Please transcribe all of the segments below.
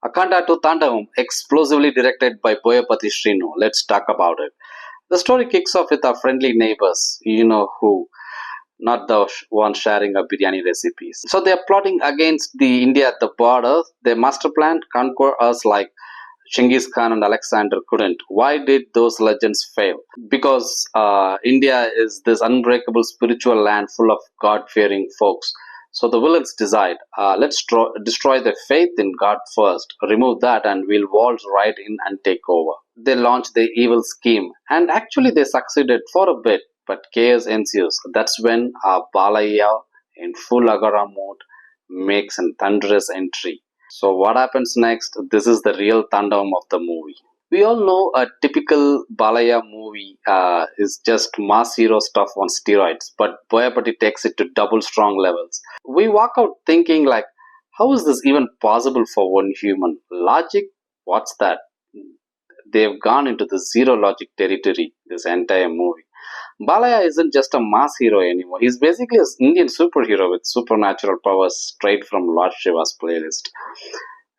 AKHANDA to THANDAVAM, explosively directed by Boyapati Srinu. Let's talk about it. The story kicks off with our friendly neighbors, you know who, not the one sharing our biryani recipes. So they are plotting against the India at the border. Their master plan, conquer us like Genghis Khan and Alexander couldn't. Why did those legends fail? Because India is this unbreakable spiritual land full of God-fearing folks. So the villains decide, destroy their faith in God first, remove that, and we'll waltz right in and take over. They launch their evil scheme, and actually they succeeded for a bit, but chaos ensues. That's when Balayya, in full Agara mode, makes a thunderous entry. So what happens next? This is the real Thandavam of the movie. We all know a typical Balayya movie is just mass hero stuff on steroids, but Boyapati takes it to double strong levels. We walk out thinking like, how is this even possible for one human? Logic? What's that? They've gone into the zero logic territory this entire movie. Balayya isn't just a mass hero anymore. He's basically an Indian superhero with supernatural powers straight from Lord Shiva's playlist.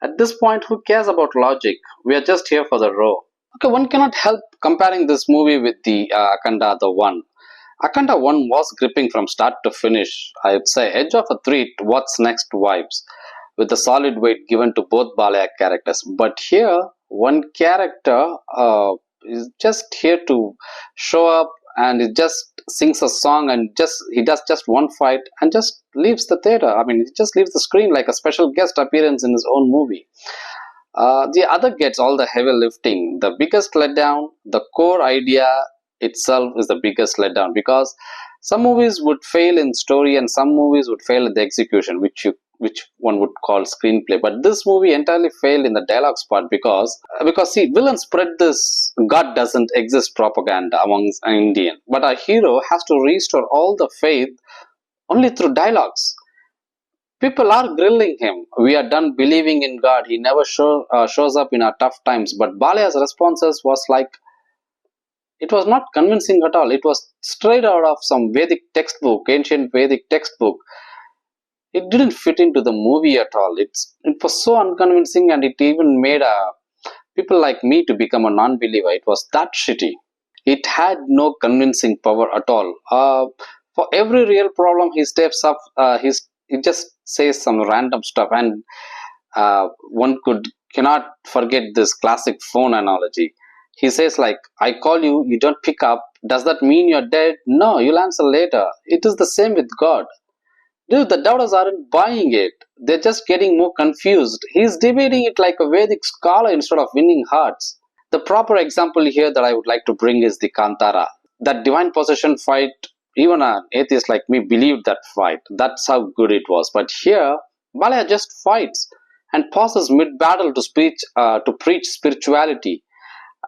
At this point, who cares about logic? We are just here for the row. Okay, one cannot help comparing this movie with the Akhanda the One. Akhanda 1 was gripping from start to finish. I would say edge of a threat, what's next vibes, with the solid weight given to both Balayya characters. But here, one character is just here to show up and he just sings a song and he does just one fight and just leaves the theater. I mean, he just leaves the screen like a special guest appearance in his own movie. The other gets all the heavy lifting. The biggest letdown, the core idea itself is the biggest letdown, because some movies would fail in story and some movies would fail in the execution, which one would call screenplay. But this movie entirely failed in the dialogues part because see, villains spread this God doesn't exist propaganda amongst an Indian, but our hero has to restore all the faith only through dialogues. People are grilling him. We are done believing in God. He never shows up in our tough times. But Balayya's responses was like, it was not convincing at all. It was straight out of some Vedic textbook, ancient Vedic textbook. It didn't fit into the movie at all. It was so unconvincing, and it even made people like me to become a non-believer. It was that shitty. It had no convincing power at all. For every real problem, he steps up. He just says some random stuff, and one cannot forget this classic phone analogy. He says like, I call you, you don't pick up. Does that mean you're dead? No, you'll answer later. It is the same with God. Dude, the doubters aren't buying it. They're just getting more confused. He's debating it like a Vedic scholar instead of winning hearts. The proper example here that I would like to bring is the Kantara. That divine possession fight, even an atheist like me believed that fight. That's how good it was. But here, Balayya just fights and pauses mid-battle to preach spirituality.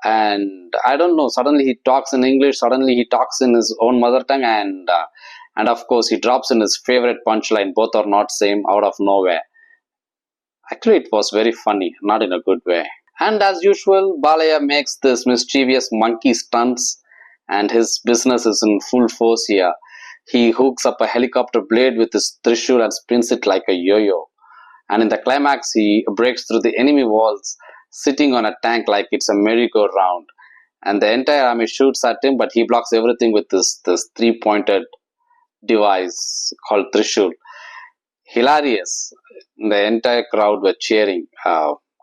And I don't know, suddenly he talks in English, suddenly he talks in his own mother tongue, and of course he drops in his favorite punchline, both are not same, out of nowhere. Actually, it was very funny, not in a good way. And as usual, Balayya makes this mischievous monkey stunts, and his business is in full force here. He hooks up a helicopter blade with his trishul and spins it like a yo-yo. And in the climax, he breaks through the enemy walls, sitting on a tank like it's a merry-go-round. And the entire army shoots at him, but he blocks everything with this three-pointed device called Trishul. Hilarious. The entire crowd were cheering.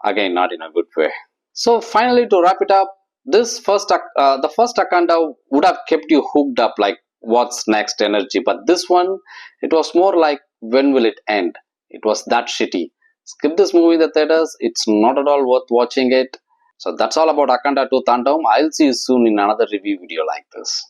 Again, not in a good way. So finally, to wrap it up, the first Akhanda would have kept you hooked up like what's next energy. But this one, it was more like when will it end? It was that shitty. Skip this movie in the theaters. It's not at all worth watching it. So that's all about Akhanda to THANDAVAM. I'll see you soon in another review video like this.